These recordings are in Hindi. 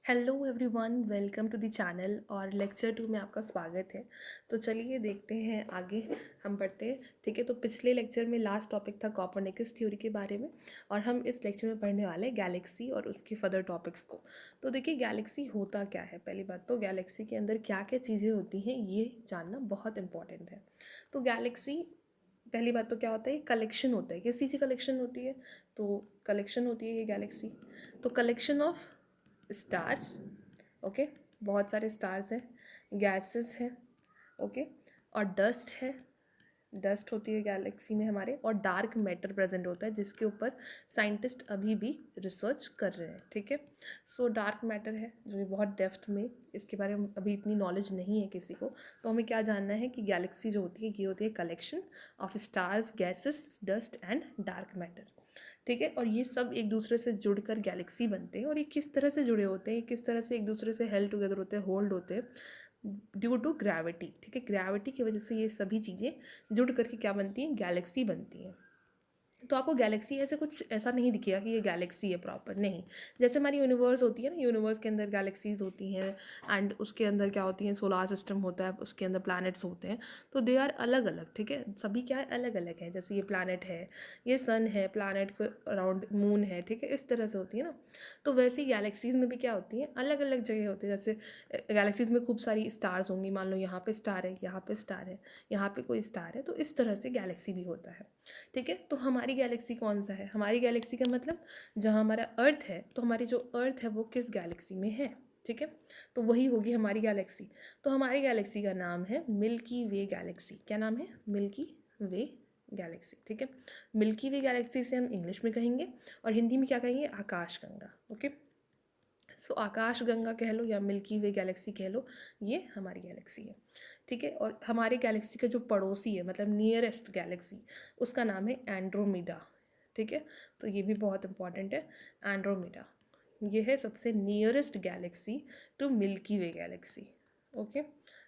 Hello everyone, welcome to the channel और लेक्चर 2 में आपका स्वागत है। तो चलिए देखते हैं आगे हम बढ़ते हैं। ठीक है, तो पिछले लेक्चर में लास्ट टॉपिक था कॉपरनिकस थ्योरी के बारे में और हम इस लेक्चर में पढ़ने वाले हैं गैलेक्सी और उसके फर्दर टॉपिक्स को। तो देखिए गैलेक्सी होता क्या है। पहली बात तो गैलेक्सी के अंदर क्या क्या चीज़ें होती हैं ये जानना बहुत इंपॉर्टेंट है। तो गैलेक्सी, पहली बात तो क्या होता है, ये कलेक्शन होता है। किस चीज़ की कलेक्शन होती है? तो कलेक्शन होती है ये गैलेक्सी। तो कलेक्शन ऑफ स्टार्स, ओके, बहुत सारे स्टार्स हैं, गैसेस हैं, ओके, और डस्ट है। डस्ट होती है गैलेक्सी में हमारे, और डार्क मैटर प्रेजेंट होता है जिसके ऊपर साइंटिस्ट अभी भी रिसर्च कर रहे हैं। ठीक है, सो डार्क मैटर है जो कि बहुत डेप्थ में इसके बारे में अभी इतनी नॉलेज नहीं है किसी को। तो हमें क्या जानना है कि गैलेक्सी जो होती है ये होती है collection of stars, gases, dust and dark matter. ठीक है, और ये सब एक दूसरे से जुड़कर गैलेक्सी बनते हैं। और ये किस तरह से जुड़े होते हैं, किस तरह से एक दूसरे से हेल्ड टुगेदर होते हैं, होल्ड होते हैं ड्यू टू ग्रेविटी। ठीक है, ग्रेविटी की वजह से ये सभी चीज़ें जुड़ करके क्या बनती हैं, गैलेक्सी बनती हैं। तो आपको गैलेक्सी ऐसे कुछ ऐसा नहीं दिखेगा कि ये गैलेक्सी है प्रॉपर, नहीं। जैसे हमारी यूनिवर्स होती है ना, यूनिवर्स के अंदर गैलेक्सीज होती हैं एंड उसके अंदर क्या होती हैं, सोलार सिस्टम होता है, उसके अंदर प्लैनेट्स होते हैं। तो दे आर अलग अलग। ठीक है, सभी क्या है, अलग अलग है। जैसे ये प्लैनेट है, ये सन है, प्लैनेट के अराउंड मून है। ठीक है, इस तरह से होती है ना। तो वैसे ही गैलेक्सीज में भी क्या होती हैं, अलग अलग जगह होती है। जैसे गैलेक्सीज में खूब सारी स्टार्स होंगी, मान लो यहाँ पे स्टार है, यहाँ पे स्टार है, यहाँ पे कोई स्टार है। तो इस तरह से गैलेक्सी भी होता है। ठीक है, तो हमारी गैलेक्सी कौन सा है, हमारी गैलेक्सी का मतलब जहाँ हमारा अर्थ है, तो हमारी जो अर्थ है वो किस गैलेक्सी में है। ठीक है, तो वही होगी हमारी गैलेक्सी। तो हमारी गैलेक्सी का नाम है मिल्की वे गैलेक्सी। क्या नाम है? Milky Way Galaxy. ठीक है, मिल्की वे गैलेक्सी से हम इंग्लिश में कहेंगे और हिंदी में क्या कहेंगे, आकाशगंगा। ओके, सो आकाश गंगा कह लो या मिल्की वे गैलेक्सी कह लो, ये हमारी गैलेक्सी है। ठीक है, और हमारे गैलेक्सी का जो पड़ोसी है, मतलब नियरेस्ट गैलेक्सी, उसका नाम है एंड्रोमीडा। ठीक है, तो ये भी बहुत इंपॉर्टेंट है। एंड्रोमीडा ये है सबसे nearest galaxy to Milky Way galaxy. Okay,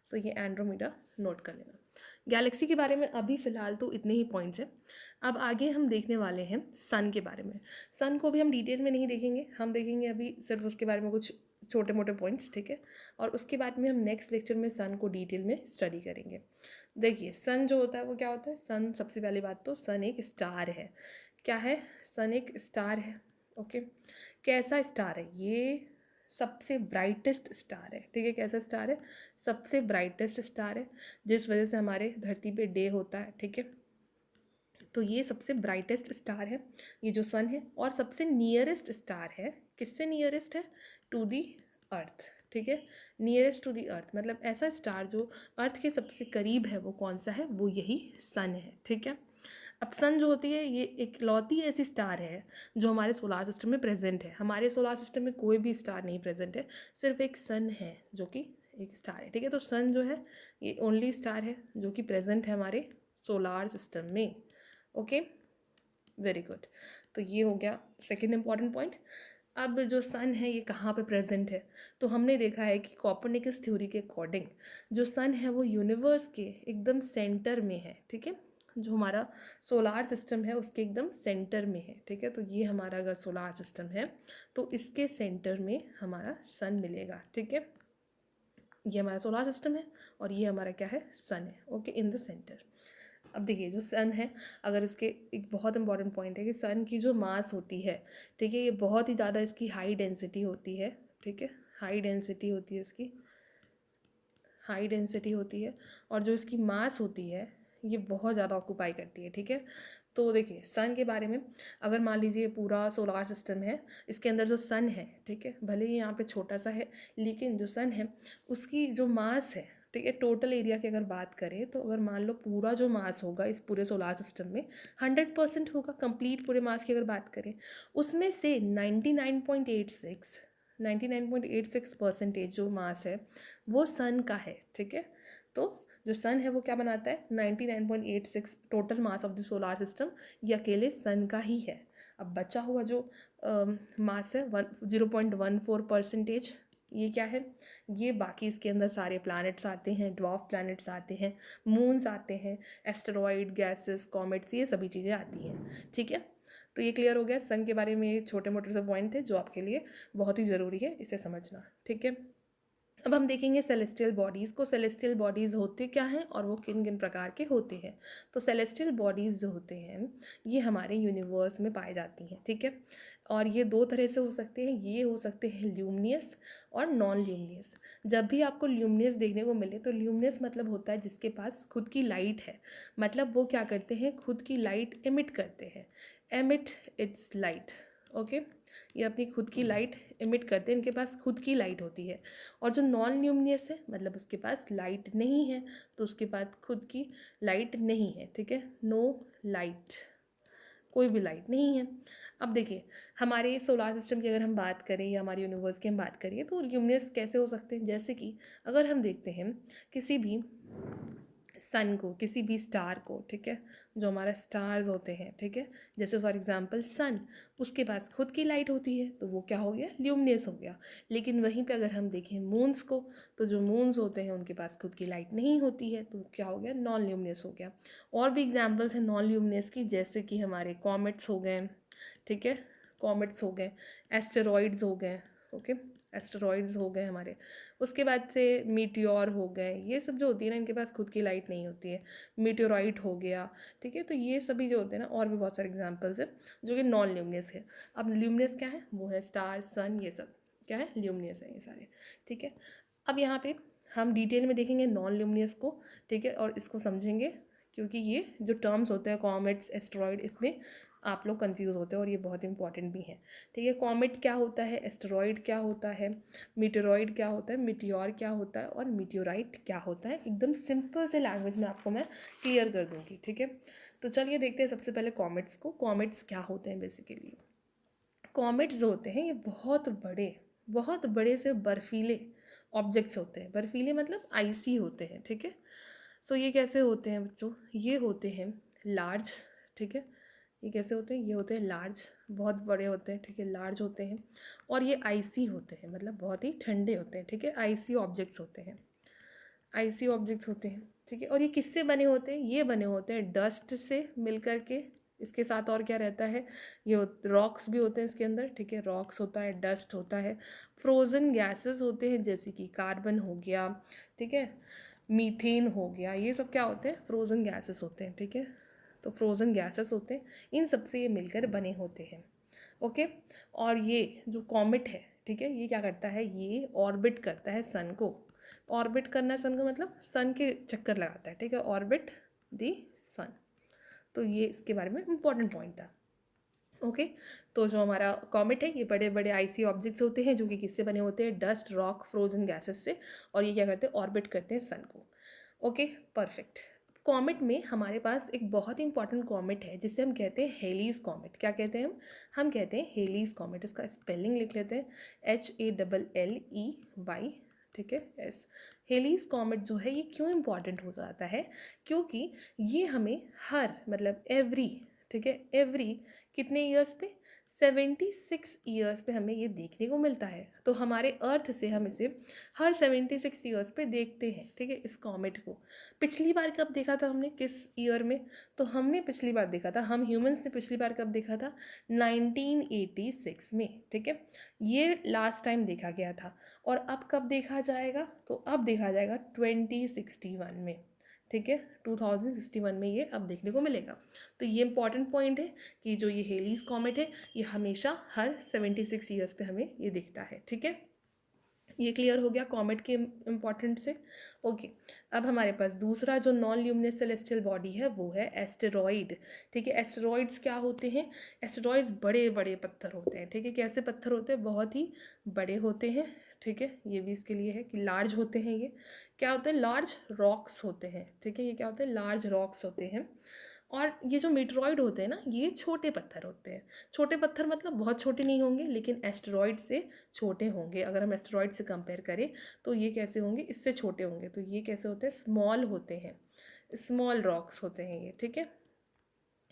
so ये एंड्रोमीडा नोट कर लेना। गैलेक्सी के बारे में अभी फ़िलहाल तो इतने ही पॉइंट्स हैं। अब आगे हम देखने वाले हैं सन के बारे में। सन को भी हम डिटेल में नहीं देखेंगे, हम देखेंगे अभी सिर्फ उसके बारे में कुछ छोटे मोटे पॉइंट्स। ठीक है, और उसके बाद में हम नेक्स्ट लेक्चर में सन को डिटेल में स्टडी करेंगे। देखिए सन जो होता है वो क्या होता है। सन, सबसे पहली बात तो सन एक स्टार है। क्या है? सन एक स्टार है। ओके, कैसा स्टार है ये? सबसे ब्राइटेस्ट स्टार है। ठीक है, कैसा स्टार है? सबसे ब्राइटेस्ट स्टार है, जिस वजह से हमारे धरती पे डे होता है। ठीक है, तो ये सबसे ब्राइटेस्ट स्टार है, ये जो सन है, और सबसे नियरेस्ट स्टार है। किससे नियरेस्ट है? टू दी अर्थ। ठीक है, नियरेस्ट टू दी अर्थ मतलब ऐसा स्टार जो अर्थ के सबसे करीब है, वो कौन सा है? वो यही सन है। ठीक है, अब सन जो होती है ये इकलौती ऐसी स्टार है जो हमारे सोलार सिस्टम में प्रेजेंट है। हमारे सोलार सिस्टम में कोई भी स्टार नहीं प्रेजेंट है, सिर्फ एक सन है जो कि एक स्टार है। ठीक है, तो सन जो है ये ओनली स्टार है जो कि प्रेजेंट है हमारे सोलार सिस्टम में। Okay, very good. तो ये हो गया सेकंड इम्पॉर्टेंट पॉइंट। अब जो सन है ये कहाँ पे प्रेजेंट है? तो हमने देखा है कि कॉपरनिकस थ्योरी के अकॉर्डिंग जो सन है वो यूनिवर्स के एकदम सेंटर में है। ठीक है, जो हमारा सोलार सिस्टम है उसके एकदम सेंटर में है। ठीक है, तो ये हमारा अगर सोलार सिस्टम है तो इसके सेंटर में हमारा सन मिलेगा। ठीक है, ये हमारा सोलार सिस्टम है और ये हमारा क्या है? सन है। Okay, in the centre. अब देखिए जो सन है, अगर इसके एक बहुत इंपॉर्टेंट पॉइंट है कि सन की जो मास होती है, ठीक है, ये बहुत ही ज़्यादा इसकी हाई डेंसिटी होती है। ठीक है, हाई डेंसिटी होती है इसकी, हाई डेंसिटी होती है, और जो इसकी मास होती है ये बहुत ज़्यादा ऑक्यूपाई करती है। ठीक है, तो देखिए सन के बारे में, अगर मान लीजिए पूरा सोलार सिस्टम है, इसके अंदर जो सन है, ठीक है, भले ही यहाँ पे छोटा सा है, लेकिन जो सन है उसकी जो मास है, ठीक है, टोटल एरिया की अगर बात करें तो अगर मान लो पूरा जो मास होगा इस पूरे सोलार सिस्टम में 100% होगा, कंप्लीट पूरे मास की अगर बात करें, उसमें से 99.86% जो मास है वो सन का है। ठीक है, तो जो सन है वो क्या बनाता है? 99.86 total mass of the solar system ये अकेले सन का ही है। अब बचा हुआ जो मास है 0.14%, ये क्या है? ये बाकी इसके अंदर सारे प्लैनेट्स आते हैं, ड्वार्फ प्लैनेट्स आते हैं, मून्स आते हैं, एस्टेरॉइड, गैसेस, कॉमेट्स, ये सभी चीज़ें आती हैं। ठीक है, तो ये क्लियर हो गया सन के बारे में। ये छोटे मोटे से पॉइंट थे जो आपके लिए बहुत ही ज़रूरी है इसे समझना, ठीक है। अब हम देखेंगे सेलेस्टियल बॉडीज़ को। सेलेस्टियल बॉडीज़ होते क्या हैं और वो किन किन प्रकार के होते हैं। तो सेलेस्टियल बॉडीज़ जो होते हैं ये हमारे यूनिवर्स में पाए जाती हैं, ठीक है। और ये दो तरह से हो सकते हैं, ये हो सकते हैं ल्यूमिनियस और नॉन ल्यूमिनियस। जब भी आपको ल्यूमिनियस देखने को मिले तो ल्यूमिनियस मतलब होता है जिसके पास खुद की लाइट है, मतलब वो क्या करते हैं, खुद की लाइट एमिट करते हैं, एमिट इट्स लाइट, ओके। ये अपनी खुद की लाइट एमिट करते हैं, इनके पास खुद की लाइट होती है। और जो नॉन ल्यूमिनियस है मतलब उसके पास लाइट नहीं है, तो उसके पास खुद की लाइट नहीं है, ठीक है, नो लाइट, कोई भी लाइट नहीं है। अब देखिए हमारे सोलर सिस्टम की अगर हम बात करें या हमारे यूनिवर्स की हम बात करें तो ल्यूमिनस कैसे हो सकते हैं, जैसे कि अगर हम देखते हैं किसी भी सन को, किसी भी स्टार को, ठीक है, जो हमारा स्टार्स होते हैं, ठीक है, जैसे फॉर एग्जांपल सन, उसके पास खुद की लाइट होती है तो वो क्या हो गया, ल्यूमिनस हो गया। लेकिन वहीं पे अगर हम देखें मून्स को, तो जो मून्स होते हैं उनके पास खुद की लाइट नहीं होती है तो क्या हो गया, नॉन ल्यूमिनस हो गया। और भी एग्जांपल्स हैं नॉन ल्यूमिनस की, जैसे कि हमारे कॉमेट्स हो गए, ठीक है, कॉमेट्स हो गए, एस्टेरॉइड्स हो गए, ओके, एस्टेरॉइड्स हो गए हमारे। उसके बाद से मीटियोर हो गए, ये सब जो होती है ना इनके पास खुद की लाइट नहीं होती है, मीटियोराइट हो गया, ठीक है। तो ये सभी जो होते हैं ना, और भी बहुत सारे एग्जांपल्स हैं जो कि नॉन ल्यूमिनस है। अब ल्यूमिनस क्या है, वो है स्टार, सन, ये सब क्या है, ल्यूमिनस है ये सारे, ठीक है। अब यहाँ पे हम डिटेल में देखेंगे नॉन ल्यूमिनस को, ठीक है, और इसको समझेंगे, क्योंकि ये जो टर्म्स होते हैं कॉमेट्स, एस्टेरॉइड, इसमें आप लोग कंफ्यूज होते हैं और ये बहुत इंपॉर्टेंट भी हैं, ठीक है। कॉमेट क्या होता है, एस्टेरॉइड क्या होता है, मीटेरॉइड क्या होता है, मीटियोर क्या होता है और मीटियोराइट क्या होता है, एकदम सिंपल से लैंग्वेज में आपको मैं क्लियर कर दूंगी, ठीक है। तो चलिए देखते हैं सबसे पहले कॉमेट्स को। कॉमेट्स क्या होते हैं बेसिकली। कॉमेट्स जो होते हैं ये बहुत बड़े से बर्फीले ऑब्जेक्ट्स होते हैं। बर्फीले मतलब आइसी होते हैं, ठीक है। सो ये कैसे होते हैं बच्चों, ये होते हैं लार्ज, ठीक है। ये कैसे होते हैं, ये होते हैं लार्ज, बहुत बड़े होते हैं, ठीक है, लार्ज होते हैं। और ये आइसी होते हैं, मतलब बहुत ही ठंडे होते हैं, ठीक है, आइसी ऑब्जेक्ट्स होते हैं, आइसी ऑब्जेक्ट्स होते हैं, ठीक है। और ये किससे बने होते हैं, ये बने होते हैं डस्ट से मिल कर के। इसके साथ और क्या रहता है, ये रॉक्स भी होते हैं इसके अंदर, ठीक है, रॉक्स होता है, डस्ट होता है, फ्रोज़न गैसेस होते हैं जैसे कि कार्बन हो गया, ठीक है, मीथेन हो गया, ये सब क्या होते हैं, फ्रोज़न गैसेस होते हैं, ठीक है। तो फ्रोज़न गैसेस होते हैं, इन सब से ये मिलकर बने होते हैं, ओके। और ये जो कॉमेट है, ठीक है, ये क्या करता है, ये ऑर्बिट करता है सन को। ऑर्बिट करना सन का मतलब सन के चक्कर लगाता है, ठीक है, ऑर्बिट दी सन। तो ये इसके बारे में इंपॉर्टेंट पॉइंट था, ओके। तो जो हमारा कॉमेट है ये बड़े बड़े आइसी ऑब्जेक्ट्स होते हैं जो कि किससे बने होते हैं, डस्ट, रॉक, फ्रोजन गैसेस से। और ये क्या करते हैं, ऑर्बिट करते हैं सन को, ओके, परफेक्ट। कॉमेट में हमारे पास एक बहुत ही इंपॉर्टेंट कॉमेट है जिसे हम कहते हैं हेलीज कॉमेट। क्या कहते हैं हम कहते हैं हेलीज कॉमेट। इसका स्पेलिंग लिख लेते हैं, HALLEY, ठीक है, एस। हेलीज कॉमेट जो है ये क्यों इंपॉर्टेंट हो जाता है, क्योंकि ये हमें हर मतलब एवरी, ठीक है, एवरी कितने ईयर्स पे, 76 ईयर्स पे हमें ये देखने को मिलता है। तो हमारे अर्थ से हम इसे हर 76 ईयर्स पे देखते हैं, ठीक है, इस कॉमेट को। पिछली बार कब देखा था हमने, किस ईयर में, तो हमने पिछली बार देखा था, हम ह्यूमंस ने पिछली बार कब देखा था, 1986 में, ठीक है, ये लास्ट टाइम देखा गया था। और अब कब देखा जाएगा, तो अब देखा जाएगा 2061 में, ठीक है, 2061 में ये अब देखने को मिलेगा। तो ये इंपॉर्टेंट पॉइंट है कि जो ये हेलीज कॉमेट है ये हमेशा हर 76 ईयर्स पे हमें ये दिखता है, ठीक है। ये क्लियर हो गया कॉमेट के इम्पॉर्टेंट से, ओके। अब हमारे पास दूसरा जो नॉन ल्यूमिनस सेलेस्टियल बॉडी है वो है एस्टेरॉइड, ठीक है। एस्टेरॉइड्स क्या होते हैं, एस्टेरॉइड्स बड़े बड़े पत्थर होते हैं, ठीक है। कैसे पत्थर होते हैं, बहुत ही बड़े होते हैं, ठीक है। ये भी इसके लिए है कि लार्ज होते हैं। ये क्या होते हैं, लार्ज रॉक्स होते हैं, ठीक है। ये क्या होते हैं, लार्ज रॉक्स होते हैं। और ये जो मीटरॉइड होते हैं ना ये छोटे पत्थर होते हैं। छोटे पत्थर मतलब बहुत छोटे नहीं होंगे लेकिन एस्टेरॉइड से छोटे होंगे। अगर हम एस्टेरॉइड से कंपेयर करें तो ये कैसे होंगे, इससे छोटे होंगे। तो ये कैसे होते हैं, स्मॉल होते हैं, स्मॉल रॉक्स होते हैं ये, ठीक है।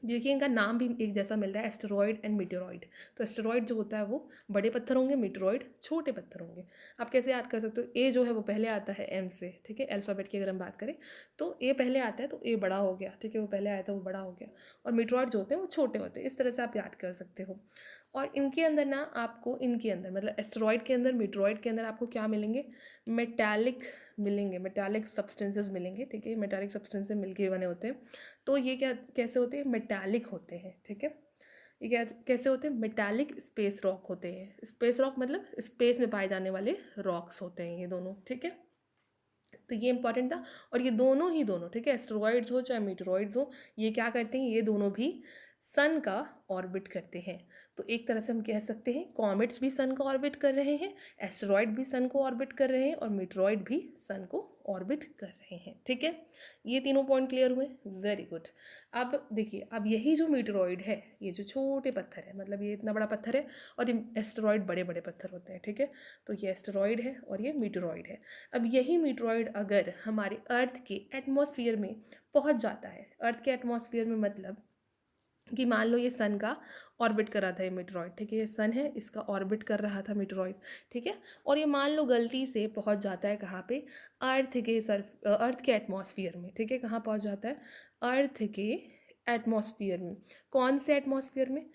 देखिए इनका नाम भी एक जैसा मिल रहा है, एस्टेरॉयड एंड मीटेरॉयड। तो एस्टेरॉयड जो होता है वो बड़े पत्थर होंगे, मीटेरॉयड छोटे पत्थर होंगे। आप कैसे याद कर सकते हो, ए जो है वो पहले आता है एम से, ठीक है, अल्फ़ाबेट की अगर हम बात करें तो ए पहले आता है तो ए बड़ा हो गया, ठीक है, वो पहले आया था वो बड़ा हो गया, और मीटेरॉयड जो होते हैं वो छोटे होते हैं। इस तरह से आप याद कर सकते हो। और इनके अंदर ना आपको, इनके अंदर मतलब एस्टेरॉयड के अंदर, मीटेरॉयड के अंदर आपको क्या मिलेंगे, मेटालिक मिलेंगे, मेटालिक सब्सटेंसेस मिलेंगे, ठीक है, मेटालिक सब्सटेंसेस मिलके बने होते हैं। तो ये क्या कैसे होते हैं, मेटालिक होते हैं, ठीक है। ये क्या कैसे होते हैं, मेटालिक स्पेस रॉक होते हैं। स्पेस रॉक मतलब स्पेस में पाए जाने वाले रॉक्स होते हैं ये दोनों, ठीक है। तो ये इंपॉर्टेंट था। और ये दोनों ही दोनों, ठीक है, एस्टेरॉइड्स हो चाहे मीटेरॉइड्स हो, ये क्या करते हैं, ये दोनों भी सन का ऑर्बिट करते हैं। तो एक तरह से हम कह सकते हैं कॉमेट्स भी सन का ऑर्बिट कर रहे हैं, एस्टेरॉइड भी सन को ऑर्बिट कर रहे हैं, और मीटेरॉइड भी सन को ऑर्बिट कर रहे हैं, ठीक है। ये तीनों पॉइंट क्लियर हुए, वेरी गुड। अब देखिए, अब यही जो मीटेरॉइड है, ये जो छोटे पत्थर है, मतलब ये इतना बड़ा पत्थर है, और ये एस्टेरॉइड बड़े बड़े पत्थर होते हैं, ठीक है। तो ये एस्टेरॉइड है और ये मीटेरॉइड है। अब यही मीटेरॉइड अगर हमारे अर्थ के एटमॉस्फेयर में पहुंच जाता है, अर्थ के एटमॉस्फेयर में मतलब कि मान लो ये सन का ऑर्बिट कर रहा था ये मीटेरॉइड, ठीक है, ये सन है, इसका ऑर्बिट कर रहा था मीटेरॉइड, ठीक है। और ये मान लो गलती से पहुंच जाता है कहाँ पे, अर्थ के एटमॉस्फेयर में, ठीक है। कहाँ पहुंच जाता है, अर्थ के एटमॉस्फेयर में। कौन से एटमॉस्फेयर में,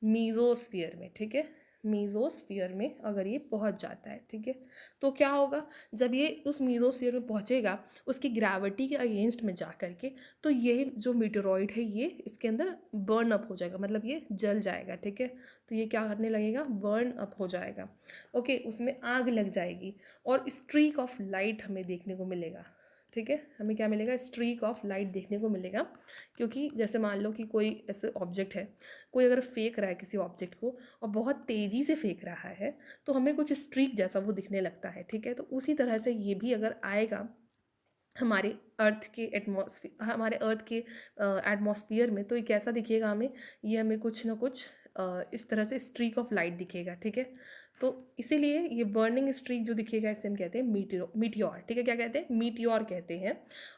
मीजोस्फीयर में, ठीक है, मीजोस्फीयर में अगर ये पहुंच जाता है, ठीक है, तो क्या होगा, जब ये उस मीजोस्फीयर में पहुंचेगा उसकी ग्रेविटी के अगेंस्ट में जा करके, तो ये जो मीटेरॉइड है ये इसके अंदर बर्न अप हो जाएगा, मतलब ये जल जाएगा, ठीक है। तो ये क्या करने लगेगा, बर्न अप हो जाएगा, ओके, उसमें आग लग जाएगी, और स्ट्रीक ऑफ लाइट हमें देखने को मिलेगा, ठीक है। हमें क्या मिलेगा, स्ट्रीक ऑफ लाइट देखने को मिलेगा। क्योंकि जैसे मान लो कि कोई ऐसे ऑब्जेक्ट है, कोई अगर फेंक रहा है किसी ऑब्जेक्ट को और बहुत तेज़ी से फेंक रहा है, तो हमें कुछ स्ट्रीक जैसा वो दिखने लगता है, ठीक है। तो उसी तरह से ये भी अगर आएगा हमारे अर्थ के एटमॉस्फेयर, हमारे अर्थ के एटमॉस्फेयर में, तो ये कैसा दिखेगा हमें, ये हमें कुछ ना कुछ इस तरह से स्ट्रीक ऑफ लाइट दिखेगा, ठीक है। तो इसीलिए ये बर्निंग स्ट्रीक जो दिखेगा इसे हम कहते हैं मीटियोर, ठीक है, क्या कहते हैं, मीटियोर कहते हैं।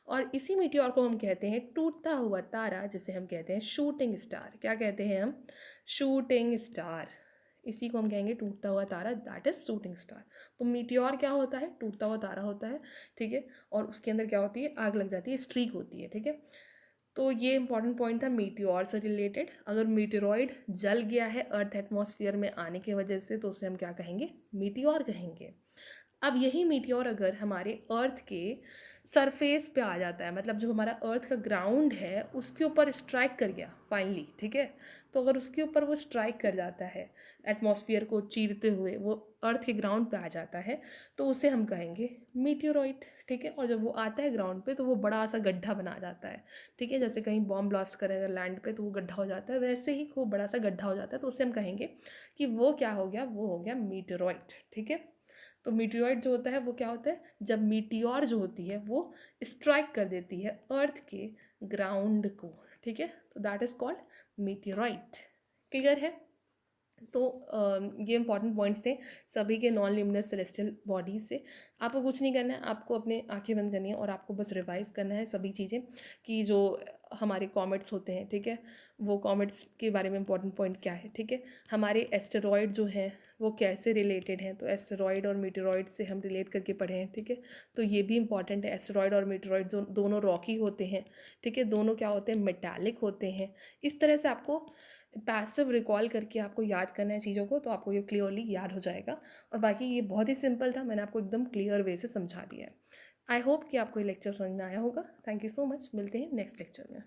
और इसी मीटियोर को हम कहते हैं टूटता हुआ तारा, जिसे हम कहते हैं शूटिंग स्टार। क्या कहते हैं हम, शूटिंग स्टार। इसी को हम कहेंगे टूटता हुआ तारा, दैट इज शूटिंग स्टार। तो मीटियोर क्या होता है, टूटता हुआ तारा होता है, ठीक है। और उसके अंदर क्या होती है, आग लग जाती है, स्ट्रीक होती है, ठीक है। तो ये इंपॉर्टेंट पॉइंट था मीटियोर से रिलेटेड। अगर मीटेरॉइड जल गया है अर्थ एटमॉस्फेयर में आने की वजह से, तो उसे हम क्या कहेंगे, मीटियोर कहेंगे। अब यही मीटियोर अगर हमारे अर्थ के सरफेस पे आ जाता है, मतलब जो हमारा अर्थ का ग्राउंड है उसके ऊपर स्ट्राइक कर गया फाइनली, ठीक है। तो अगर उसके ऊपर वो स्ट्राइक कर जाता है, एटमॉस्फेयर को चीरते हुए वो अर्थ के ग्राउंड पे आ जाता है, तो उसे हम कहेंगे मीटियोरॉइड, ठीक है। और जब वो आता है ग्राउंड पे तो वो बड़ा सा गड्ढा बना जाता है, ठीक है। जैसे कहीं बॉम्ब ब्लास्ट करेगा लैंड पे तो वो गड्ढा हो जाता है, वैसे ही खूब बड़ा सा गड्ढा हो जाता है, तो उसे हम कहेंगे कि वो क्या हो गया, वो हो गया मीटियोरॉइड, ठीक है। तो मीटियोरॉइड जो होता है वो क्या होता है, जब मीटियोर जो होती है वो स्ट्राइक कर देती है अर्थ के ग्राउंड को, ठीक है। तो that is called meteoroid. Clear है। तो ये इंपॉर्टेंट पॉइंट्स थे सभी के नॉन ल्यूमिनस सेलेस्टियल बॉडीज से। आपको कुछ नहीं करना है, आपको अपने आंखें बंद करनी है और आपको बस रिवाइज करना है सभी चीज़ें, कि जो हमारे कॉमेट्स होते हैं, ठीक है, वो कॉमेट्स के बारे में इंपॉर्टेंट पॉइंट क्या है, ठीक है। हमारे एस्टेरॉयड जो हैं वो कैसे रिलेटेड हैं, तो एस्टेरॉयड और मीटेरॉयड से हम रिलेट करके पढ़े हैं, ठीक है। तो ये भी इंपॉर्टेंट है, एस्टेरॉयड और मीटेरॉयड जो दोनों रॉकी होते हैं, ठीक है, दोनों क्या होते हैं, मेटालिक होते हैं। इस तरह से आपको पैसिव रिकॉल करके आपको याद करना है चीज़ों को, तो आपको ये क्लियरली याद हो जाएगा। और बाकी ये बहुत ही सिंपल था, मैंने आपको एकदम क्लियर वे से समझा दिया है। आई होप कि आपको ये लेक्चर समझ में आया होगा। थैंक यू सो मच, मिलते हैं नेक्स्ट लेक्चर में।